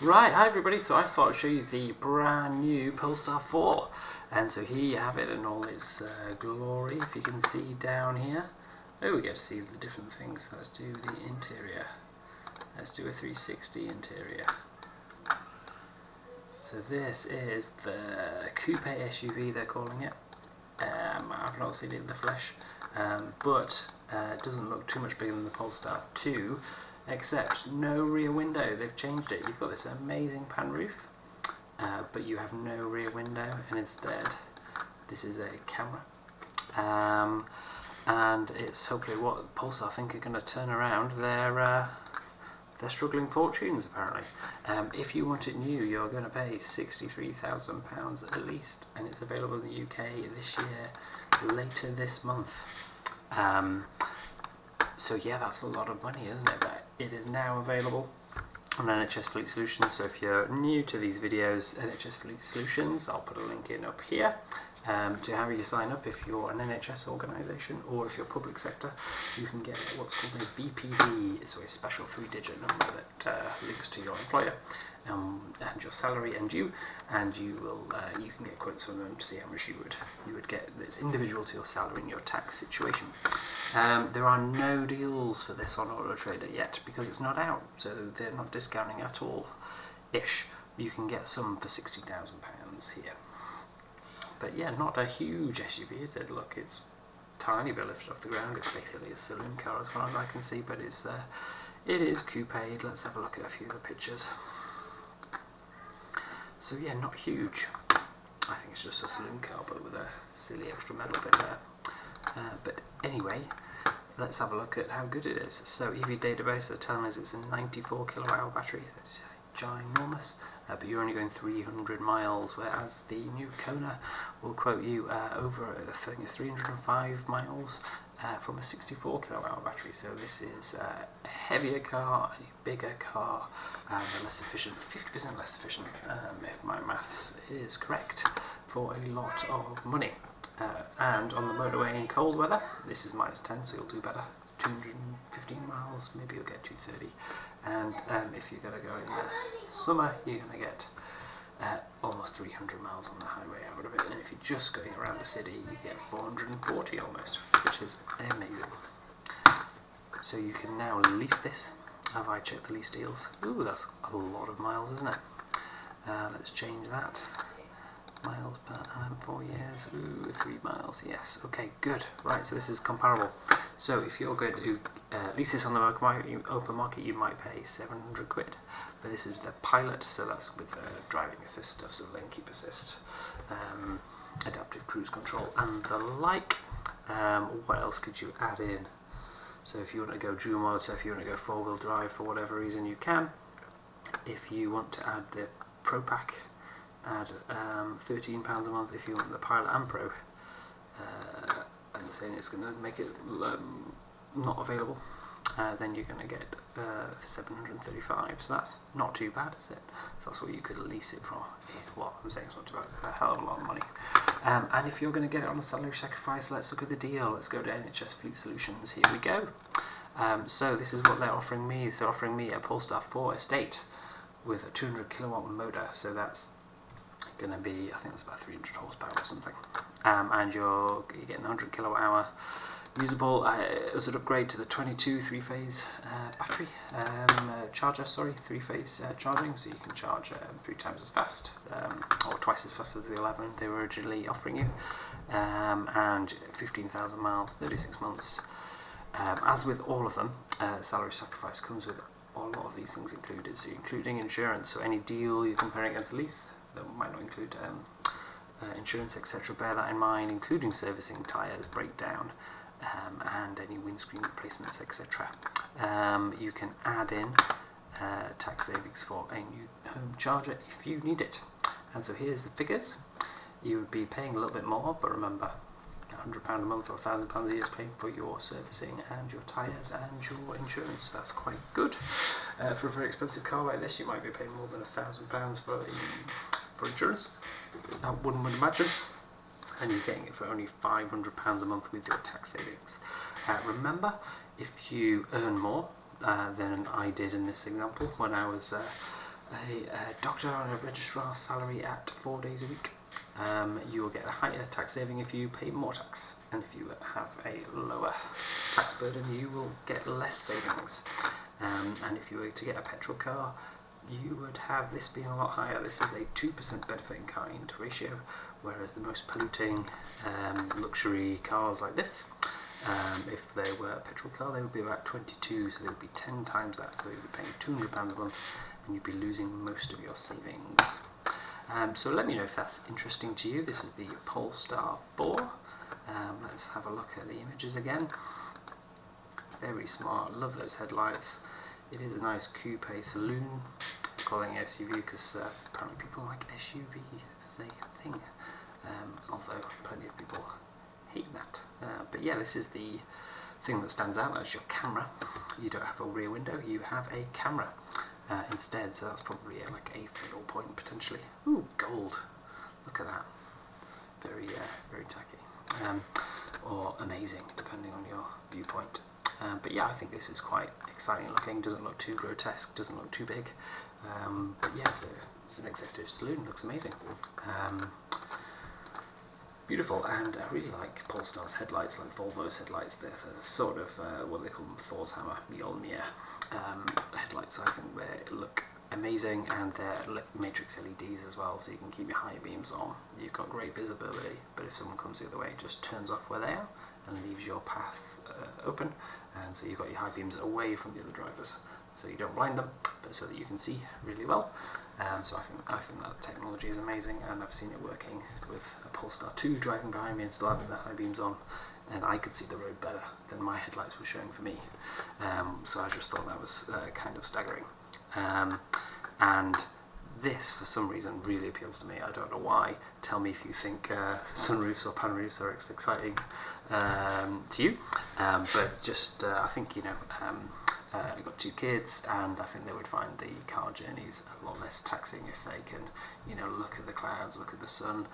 Right, hi everybody, so I thought I'd show you the brand new Polestar 4. And so here you have it in all its glory, if you can see down here. Oh, we get to see the different things. Let's do the interior. Let's do a 360 interior. So this is the coupe SUV, they're calling it. I've not seen it in the flesh, but it doesn't look too much bigger than the Polestar 2. Except no rear window. They've changed it. You've got this amazing pan roof, but you have no rear window, and instead this is a camera. And it's hopefully what Polestar think are going to turn around their struggling fortunes, apparently. If you want it new, you're going to pay £63,000 at least, and it's available in the UK this year, later this month. So yeah, that's a lot of money, isn't it? But it is now available on NHS Fleet Solutions. So if you're new to these videos, NHS Fleet Solutions, I'll put a link in up here to how you sign up if you're an NHS organisation, or if you're public sector, you can get what's called a VPD, so a special 3-digit number that links to your employer and your salary and you will you can get quotes from them to see how much you would get. It's individual to your salary and your tax situation. There are no deals for this on Auto Trader yet because it's not out, so they're not discounting at all ish. You can get some for £60,000 here, but yeah, not a huge SUV, is it? Look, it's tiny but lifted off the ground. It's basically a saloon car as far as I can see, but it is couped. Let's have a look at a few of the pictures. So yeah, not huge. I think it's just a saloon car, but with a silly extra metal bit there. But anyway, let's have a look at how good it is. So EV Databse are telling us it's a 94 kilowatt battery. That's ginormous, but you're only going 300 miles, whereas the new Kona will quote you over, I think it's 305 miles from a 64 kilowatt battery. So this is a heavier car, a bigger car, and less efficient, 50% less efficient, if my maths is correct, for a lot of money. And on the motorway in cold weather, this is -10, so you'll do better. 215 miles, maybe you'll get 230. And if you're going to go in the summer, you're going to get almost 300 miles on the highway out of it. And if you're just going around the city, you get 440 almost, which is amazing. So you can now lease this. Have I checked the lease deals? Ooh, that's a lot of miles, isn't it? Let's change that. Miles per annum, 4 years, ooh, 3 miles, yes, okay, good. Right, so this is comparable. So if you're going to lease this on the open market, you might pay 700 quid. But this is the Pilot, so that's with driving assist stuff, so lane keep assist, adaptive cruise control, and the like. What else could you add in? So if you want to go dual motor, if you want to go 4-wheel drive for whatever reason, you can. If you want to add the Pro Pack, add £13 a month. If you want the Pilot and Pro, and they're saying it's going to make it not available, then you're going to get 735. So that's not too bad, is it? So that's what you could lease it for. Well, I'm saying it's not too bad. It's a hell of a lot of money. And if you're going to get it on a salary sacrifice, let's look at the deal. Let's go to NHS Fleet Solutions. Here we go. So this is what they're offering me. They're offering me a Polestar 4 Estate with a 200 kilowatt motor. So that's going to be, I think that's about 300 horsepower or something, and you're getting 100 kilowatt hour usable. It was an upgrade to the 22 3-phase battery charger, 3-phase charging, so you can charge 3 times as fast, or twice as fast as the 11 they were originally offering you, and 15,000 miles, 36 months. As with all of them, salary sacrifice comes with a lot of these things included, so including insurance, so any deal you're comparing against a lease that might not include insurance, etc. Bear that in mind, including servicing, tyres, breakdown, and any windscreen replacements, etc. You can add in tax savings for a new home charger if you need it. And so here's the figures. You would be paying a little bit more, but remember, £100 a month or £1,000 a year is paying for your servicing and your tyres and your insurance. That's quite good. For a very expensive car like this, you might be paying more than £1,000 for insurance. I wouldn't imagine. And you're getting it for only £500 a month with your tax savings. Remember, if you earn more than I did in this example when I was a doctor on a registrar salary at 4 days a week. You will get a higher tax saving if you pay more tax, and if you have a lower tax burden you will get less savings. And if you were to get a petrol car, you would have this being a lot higher. This is a 2% benefit in kind ratio, whereas the most polluting luxury cars like this, if they were a petrol car, they would be about 22, so they would be 10 times that, so you'd be paying £200 a month and you'd be losing most of your savings. So let me know if that's interesting to you. This is the Polestar 4. Let's have a look at the images again. Very smart, love those headlights. It is a nice coupe saloon. I'm calling it SUV because apparently people like SUV as a thing, although plenty of people hate that. But yeah, this is the thing that stands out as your camera. You don't have a rear window, you have a camera instead, so that's probably like a fail point potentially. Ooh, gold, look at that. Very very tacky, or amazing depending on your viewpoint. But yeah, I think this is quite exciting looking, doesn't look too grotesque, doesn't look too big. But yeah, it's an executive saloon, looks amazing. Beautiful, and I really like Polestar's headlights, like Volvo's headlights. They're sort of what they call them, Thor's hammer, Mjolnir headlights. I think they look amazing, and they're matrix LEDs as well, so you can keep your high beams on. You've got great visibility, but if someone comes the other way, it just turns off where they are and leaves your path open, and so you've got your high beams away from the other drivers, so you don't blind them, but so that you can see really well. So I think that technology is amazing, and I've seen it working with a Polestar 2 driving behind me and still having the high beams on, and I could see the road better than my headlights were showing for me. So I just thought that was kind of staggering. And this, for some reason, really appeals to me. I don't know why. Tell me if you think sunroofs or pan roofs are exciting to you. But just, I think, I've got 2 kids, and I think they would find the car journeys a lot less taxing if they can, look at the clouds, look at the sun,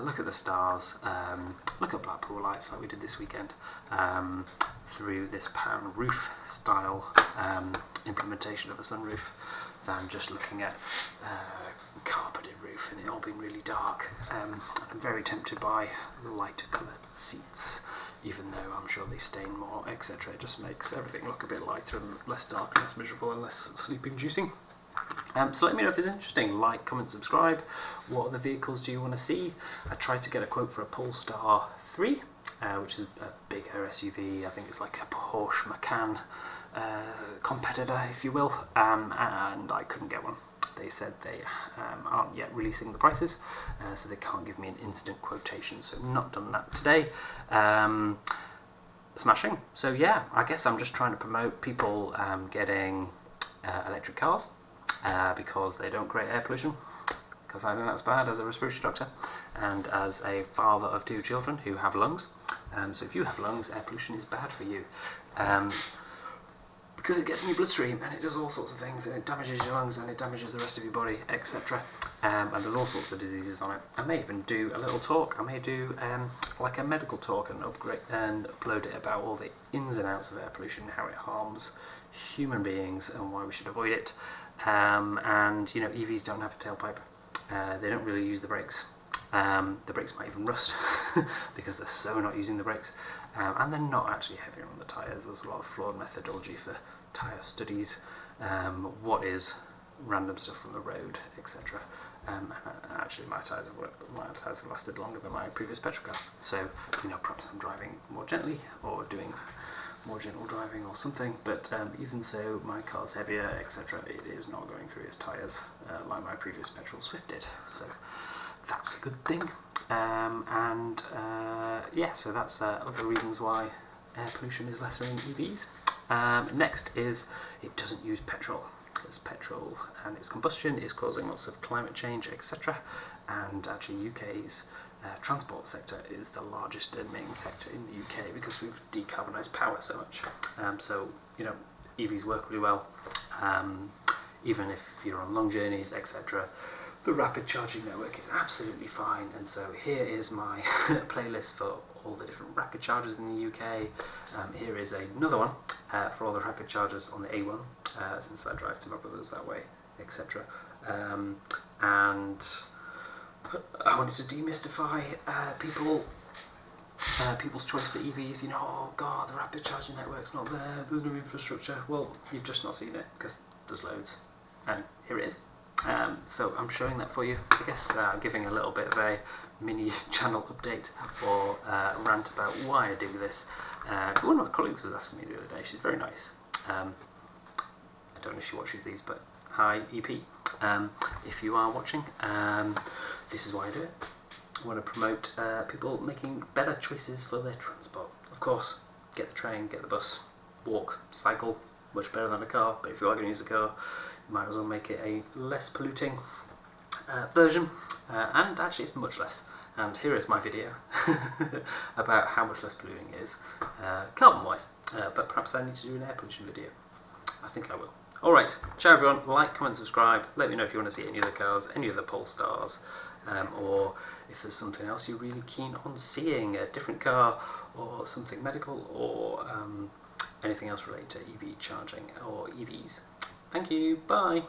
look at the stars, look at Blackpool lights like we did this weekend, through this pan roof style implementation of a sunroof, than just looking at carpeted roof and it all being really dark. I'm very tempted by lighter coloured seats, even though I'm sure they stain more, etc. It just makes everything look a bit lighter and less dark and less miserable and less sleep-inducing. So let me know if it's interesting. Like, comment, subscribe. What other vehicles do you want to see? I tried to get a quote for a Polestar 3, which is a bigger SUV. I think it's like a Porsche Macan competitor, if you will, and I couldn't get one. They said they aren't yet releasing the prices, so they can't give me an instant quotation, so not done that today. Smashing. So yeah, I guess I'm just trying to promote people getting electric cars, because they don't create air pollution, because I think that's bad as a respiratory doctor and as a father of 2 children who have lungs. So if you have lungs, air pollution is bad for you. Because it gets in your bloodstream and it does all sorts of things, and it damages your lungs and it damages the rest of your body, etc. And there's all sorts of diseases on it. I may even do a little talk. I may do like a medical talk and upload it about all the ins and outs of air pollution, how it harms human beings and why we should avoid it. And EVs don't have a tailpipe. They don't really use the brakes. The brakes might even rust because they're so not using the brakes, and they're not actually heavier on the tyres. There's a lot of flawed methodology for tyre studies, what is random stuff from the road, etc. Actually my tyres have lasted longer than my previous petrol car, so perhaps I'm driving more gently or doing more gentle driving or something, but even so, my car's heavier, etc. It is not going through its tyres like my previous petrol Swift did, so that's a good thing. So that's other reasons why air pollution is lesser in EVs. Next is it doesn't use petrol, because petrol and its combustion is causing lots of climate change, etc. And actually UK's transport sector is the largest emitting sector in the UK because we've decarbonised power so much. EVs work really well, even if you're on long journeys, etc. The rapid charging network is absolutely fine, and so here is my playlist for all the different rapid chargers in the UK. Here is another one for all the rapid chargers on the A1, since I drive to my brother's that way etc. And I wanted to demystify people's choice for EVs. You know, oh god, the rapid charging network's not there, there's no infrastructure. Well, you've just not seen it, because there's loads, and here it is. So I'm showing that for you, I guess, giving a little bit of a mini channel update or rant about why I do this. One of my colleagues was asking me the other day, she's very nice. I don't know if she watches these, but hi EP, if you are watching, this is why I do it. I want to promote people making better choices for their transport. Of course, get the train, get the bus, walk, cycle, much better than a car, but if you are going to use a car, you might as well make it a less polluting version, and actually it's much less. And here is my video about how much less polluting it is, carbon-wise, but perhaps I need to do an air pollution video. I think I will. Alright, ciao everyone, like, comment, subscribe, let me know if you want to see any other cars, any other Polestars, or if there's something else you're really keen on seeing, a different car, or something medical, or anything else related to EV charging, or EVs. Thank you, bye!